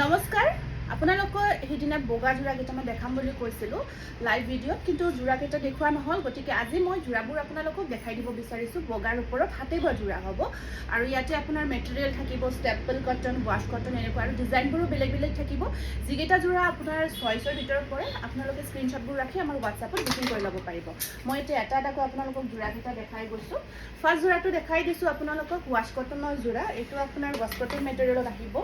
নমস্কাৰ আপোনালোকৰ সেইদিনা বগা যোৰা কেইটা মই দেখাম বুলি কৈছিলোঁ লাইভ ভিডিঅ'ত, কিন্তু যোৰা কেইটা দেখুওৱা নহ'ল। গতিকে আজি মই যোৰাবোৰ আপোনালোকক দেখাই দিব বিচাৰিছোঁ। বগাৰ ওপৰত হাতে বোৱা যোৰা হ'ব আৰু ইয়াতে আপোনাৰ মেটেৰিয়েল থাকিব ষ্টেপল কটন, ৱাছ কটন এনেকুৱা, আৰু ডিজাইনবোৰো বেলেগ বেলেগ থাকিব। যিকেইটা যোৰা আপোনাৰ চইচৰ ভিতৰত পৰে আপোনালোকে স্ক্ৰীনশ্বটবোৰ ৰাখি আমাৰ হোৱাটছআপত বুকিং কৰি ল'ব পাৰিব। মই এতিয়া এটা এটাকৈ আপোনালোকক যোৰাকেইটা দেখাই গৈছোঁ। ফাৰ্ষ্ট যোৰাটো দেখাই দিছোঁ আপোনালোকক, ৱাছ কটনৰ যোৰা। এইটো আপোনাৰ ৱাছ কটন মেটেৰিয়েলত আহিব।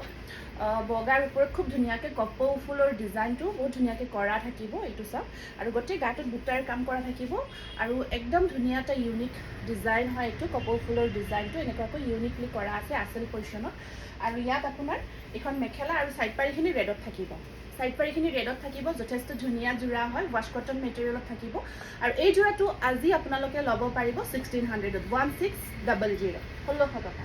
বগাৰ ওপৰত খুব ধুনীয়াকৈ কপৌ ফুলৰ ডিজাইনটো বহুত ধুনীয়াকৈ কৰা থাকিব। এইটো চাওক, আৰু গোটেই গাটোত বুটাৰ কাম কৰা থাকিব আৰু একদম ধুনীয়া এটা ইউনিক ডিজাইন হয়। এইটো কপৌ ফুলৰ ডিজাইনটো এনেকুৱাকৈ ইউনিকলি কৰা আছে আচল পজিশ্যনত। আৰু ইয়াত আপোনাৰ এখন মেখেলা আৰু চাইড পাৰিখিনি ৰেডত থাকিব। চাইড পাৰিখিনি ৰেডত থাকিব, যথেষ্ট ধুনীয়া যোৰা হয়, ৱাছ কটন মেটেৰিয়েলত থাকিব। আৰু এই যোৰাটো আজি আপোনালোকে ল'ব পাৰিব 1600ত, 1600, 1600 টকা।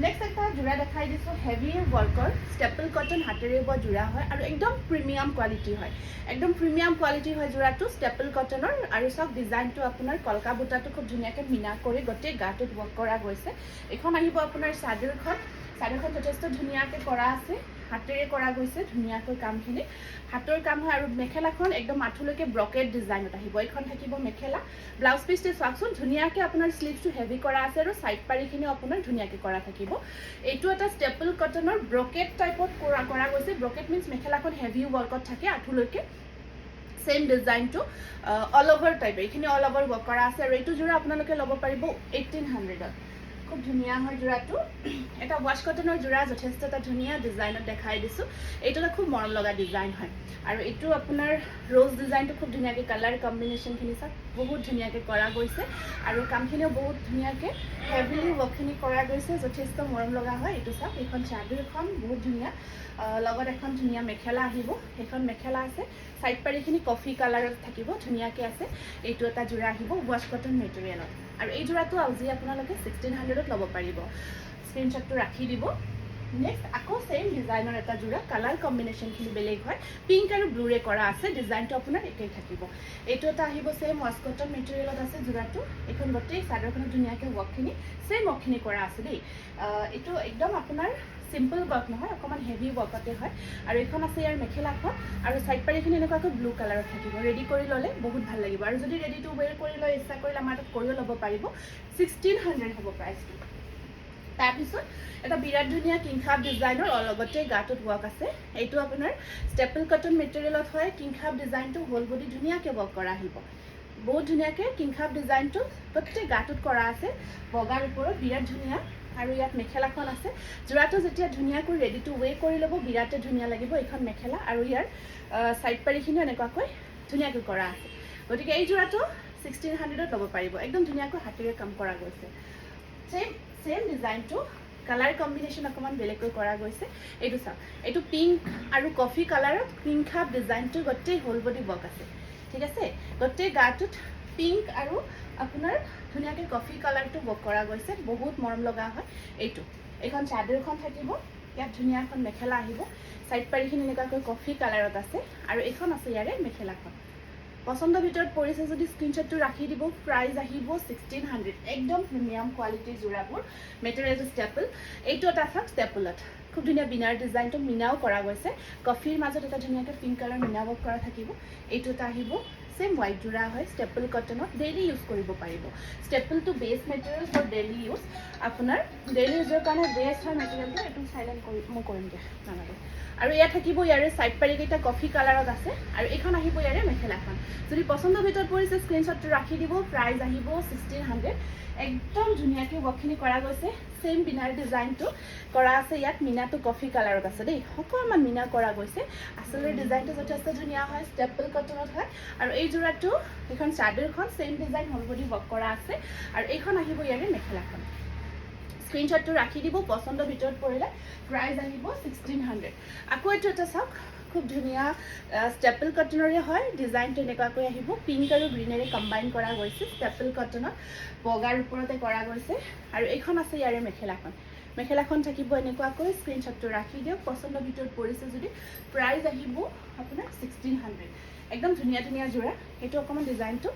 নেক্সট এটা যোৰা দেখাই দিছোঁ, হেভি ৱৰ্কৰ ষ্টেপল কটন হাতেৰে বোৱা যোৰা হয় আৰু একদম প্ৰিমিয়াম কোৱালিটি হয়। একদম প্ৰিমিয়াম কোৱালিটি হয় যোৰাটো ষ্টেপল কটনৰ। আৰু চাওক ডিজাইনটো আপোনাৰ কলকা বুটাটো খুব ধুনীয়াকৈ মিনা কৰি গোটেই গাটোত ৱৰ্ক কৰা গৈছে। এইখন আহিব আপোনাৰ চাদৰখন। চাদৰখন যথেষ্ট ধুনীয়াকৈ কৰা আছে, হাতেৰে কৰা গৈছে ধুনীয়াকৈ কামখিনি, হাতৰ কাম হয়। আৰু মেখেলাখন একদম আঁঠুলৈকে ব্ৰকেট ডিজাইনত আহিব। এইখন থাকিব মেখেলা। ব্লাউজ পিচটো চাওকচোন, ধুনীয়াকৈ আপোনাৰ স্লিভছটো হেভি কৰা আছে আৰু চাইড পাৰিখিনিও আপোনাৰ ধুনীয়াকৈ কৰা থাকিব। এইটো এটা ষ্টেপল কটনৰ ব্ৰকেট টাইপত কৰা গৈছে। ব্ৰকেট মিনছ মেখেলাখন হেভি ৱৰ্কত থাকে আঁঠুলৈকে। চেম ডিজাইনটো অল অভাৰ টাইপ, এইখিনি অল অভাৰ ৱৰ্ক কৰা আছে। আৰু এইটো যোৰা আপোনালোকে ল'ব পাৰিব 1800ত। খুব ধুনীয়া হয় যোৰাটো। এটা ৱাছ কটনৰ যোৰা, যথেষ্ট এটা ধুনীয়া ডিজাইনত দেখাই দিছোঁ। এইটো এটা খুব মৰম লগা ডিজাইন হয়। আৰু এইটো আপোনাৰ ৰ'জ ডিজাইনটো খুব ধুনীয়াকৈ কালাৰ কম্বিনেশ্যনখিনি চাওক, বহুত ধুনীয়াকৈ কৰা গৈছে। আৰু কামখিনিও বহুত ধুনীয়াকৈ হেভিলি ৱৰ্কখিনি কৰা গৈছে, যথেষ্ট মৰম লগা হয়। এইটো চাওক, এইখন চাদৰখন বহুত ধুনীয়া, লগত এখন ধুনীয়া মেখেলা আহিব। সেইখন মেখেলা আছে, চাইড পাৰিখিনি কফি কালাৰত থাকিব, ধুনীয়াকৈ আছে। এইটো এটা যোৰা আহিব ৱাছ কটন মেটেৰিয়েলত। আৰু এই যোৰাটো আজি আপোনালোকে 1600ত ল'ব পাৰিব। স্ক্ৰীনশ্বটটো ৰাখি দিব। নেক্সট আকৌ চেম ডিজাইনৰ এটা যোৰা, কালাৰ কম্বিনেশ্যনখিনি বেলেগ হয়, পিংক আৰু ব্লুৰে কৰা আছে। ডিজাইনটো আপোনাৰ একেই থাকিব। এইটো এটা আহিব চেম ৱাছ কটন মেটেৰিয়েলত আছে যোৰাটো। এইখন গোটেই চাদৰখনত ধুনীয়াকৈ ৱৰ্কখিনি চেম ৱৰ্কখিনি কৰা আছে দেই। এইটো একদম আপোনাৰ চিম্পল ৱৰ্ক নহয়, অকণমান হেভি ৱৰ্কতে হয়। আৰু এইখন আছে ইয়াৰ মেখেলাখন, আৰু চাইড পাৰিখিনি এনেকুৱাকৈ ব্লু কালাৰত থাকিব। ৰেডি কৰি ল'লে বহুত ভাল লাগিব। আৰু যদি ৰেডি টু ৱেৰ কৰি লয়, ইচ্ছা কৰিলে আমাৰ তাত কৰিও ল'ব পাৰিব। 1600 হ'ব প্ৰাইচটো। তাৰপিছত এটা বিৰাট ধুনীয়া কিংখাব ডিজাইনৰ, লগতে গাটোত ৱৰ্ক আছে। এইটো আপোনাৰ ষ্টেপল কটন মেটেৰিয়েলত হয়। কিংখাব ডিজাইনটো হ'ল বডি ধুনীয়াকৈ ৱৰ্ক কৰা আহিব। বহুত ধুনীয়াকৈ কিংখাব ডিজাইনটো গোটেই গাটোত কৰা আছে, বগাৰ ওপৰত বিৰাট ধুনীয়া। আৰু ইয়াত মেখেলাখন আছে। যোৰাটো যেতিয়া ধুনীয়াকৈ ৰেডি টু ৱে কৰি ল'ব, বিৰাটেই ধুনীয়া লাগিব এইখন মেখেলা। আৰু ইয়াৰ চাইড পাৰিখিনিও এনেকুৱাকৈ ধুনীয়াকৈ কৰা আছে। গতিকে এই যোৰাটো 1600ত ল'ব পাৰিব। একদম ধুনীয়াকৈ হাতেৰে কাম কৰা গৈছে। চেম ডিজাইনটো, কালাৰ কম্বিনেশ্যন অকণমান বেলেগকৈ কৰা গৈছে। এইটো চাওক, এইটো পিংক আৰু কফি কালাৰত কিংখাব ডিজাইনটো গোটেই হোল বডি ৱৰ্ক আছে। ঠিক আছে, গোটেই গাটোত পিংক আৰু আপোনাৰ ধুনীয়াকৈ কফি কালাৰটো ৱৰ্ক কৰা গৈছে, বহুত মৰম লগা হয়। এইখন চাদৰখন থাকিব, ইয়াত ধুনীয়া এখন মেখেলা আহিব। চাইড পাৰিখিনি এনেকুৱাকৈ কফি কালাৰত আছে। আৰু এইখন আছে ইয়াৰে মেখেলাখন। পচন্দৰ ভিতৰত পৰিছে যদি স্ক্ৰীনশ্বটটো ৰাখি দিব। প্ৰাইচ আহিব 1600। একদম প্ৰিমিয়াম কোৱালিটিৰ যোৰাবোৰ, মেটেৰিয়েলটো ষ্টেপল। এইটো এটা চাওক ষ্টেপলত, খুব ধুনীয়া বিনাৰ ডিজাইনটো মিনাও কৰা গৈছে। কফিৰ মাজত এটা ধুনীয়াকৈ পিংক কালাৰ মিনা ৱৰ্ক কৰা থাকিব। এইটো এটা আহিব চেম হোৱাইট যোৰা হয়, ষ্টেপল কটনত, ডেইলি ইউজ কৰিব পাৰিব। ষ্টেপলটো best material for daily use. আপোনাৰ ডেইলি ইউজৰ কাৰণে বেষ্ট হয় মেটেৰিয়েলটো। এইটো চাইলেণ্ট মই কৰিম দিয়া নালাগে। আৰু ইয়াত থাকিব ইয়াৰে চাইড পাৰিকেইটা কফি কালাৰত আছে। আৰু এইখন আহিব ইয়াৰে মেখেলাখন। যদি পচন্দৰ ভিতৰত পৰিছে স্ক্ৰীনশ্বটটো ৰাখি দিব। প্ৰাইচ আহিব 1600। একদম ধুনীয়াকৈ ৱৰ্কখিনি কৰা গৈছে। চেম বিনাৰ ডিজাইনটো কৰা আছে। ইয়াত মিনাটো কফি কালাৰত আছে দেই, অকণমান মিনা কৰা গৈছে। আচলতে ডিজাইনটো যথেষ্ট ধুনীয়া হয়, ষ্টেপল কটনত হয়। আৰু এই যোৰাটো, এইখন চাদৰখন চেম ডিজাইন হোল বডি ৱৰ্ক কৰা আছে। আৰু এইখন আহিব ইয়াৰে মেখেলাখন। স্ক্ৰীনশ্বটটো ৰাখি দিব। পচন্দৰ ভিতৰত পৰিলে প্ৰাইচ আহিব 1600। আকৌ এইটো এটা চাওক, খুব ধুনীয়া ষ্টেপল কটনৰে হয়। ডিজাইনটো এনেকুৱাকৈ আহিব, পিংক আৰু গ্ৰীনেৰে কম্বাইন কৰা গৈছে। ষ্টেপল কটনত বগাৰ ওপৰতে কৰা গৈছে। আৰু এইখন আছে ইয়াৰে মেখেলাখন। মেখেলাখন থাকিব এনেকুৱাকৈ। স্ক্ৰীনশ্বটটো ৰাখি দিয়ক। পচন্দৰ ভিতৰত পৰিছে যদি প্ৰাইচ আহিব আপোনাৰ 1600। একদম ধুনীয়া ধুনীয়া যোৰা। এইটো অকণমান ডিজাইনটো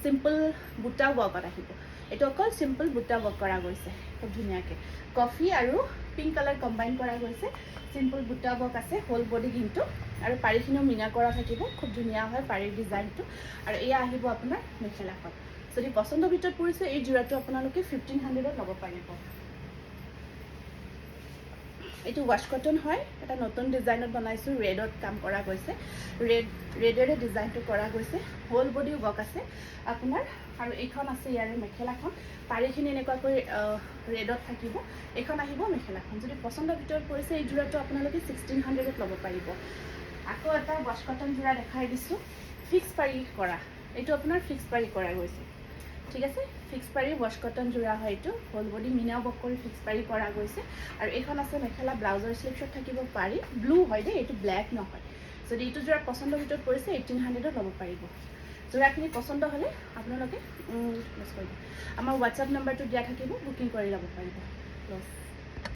চিম্পল বুটা ৱৰ্কত আহিব। এইটো অকল চিম্পল বুটা ৱৰ্ক কৰা গৈছে খুব ধুনীয়াকৈ কফি আৰু পিংক কালাৰ কম্বাইন কৰা গৈছে চিম্পল বুটা ৱৰ্ক আছে হোল বডি কিন্তু আৰু পাৰিখিনিও মিনা কৰা থাকিব খুব ধুনীয়া হয় পাৰিৰ ডিজাইনটো আৰু এয়া আহিব আপোনাৰ মেখেলাখন যদি পচন্দৰ ভিতৰত পৰিছে এই যোৰাটো আপোনালোকে 1500ত ল'ব পাৰিব এইটো ৱাশ কটন হয় এটা নতুন ডিজাইনত বনাইছোঁ ৰেডত কাম কৰা গৈছে ৰেডেৰে ডিজাইনটো কৰা গৈছে হোল বডি ৱৰ্ক আছে আপোনাৰ আৰু এইখন আছে ইয়াৰে মেখেলাখন পাৰিখিনি এনেকুৱাকৈ ৰেডত থাকিব এইখন আহিব মেখেলাখন যদি পচন্দৰ ভিতৰত পৰিছে এই যোৰাটো আপোনালোকে 1600ত ল'ব পাৰিব আকৌ এটা ৱাশ কটন যোৰা দেখাই দিছোঁ ফিক্স পাৰি কৰা এইটো আপোনাৰ ফিক্স পাৰি কৰা গৈছে ঠিক আছে ফিক্স পাৰি ৱাশ কটন যোৰা হয় এইটো হোল বডি মিনা ৱৰ্ক কৰি ফিক্স পাৰি কৰা গৈছে আৰু এইখন আছে মেখেলা ব্লাউজৰ স্লিভছত থাকিব পাৰি ব্লু হয় দেই এইটো ব্লেক নহয় যদি এইটো যোৰা পচন্দৰ ভিতৰত পৰিছে 1800ত ল'ব পাৰিব যোৰাখিনি পচন্দ হ'লে আপোনালোকে আমাৰ হোৱাটছআপ নম্বৰটো দিয়া থাকিব বুকিং কৰি ল'ব পাৰিব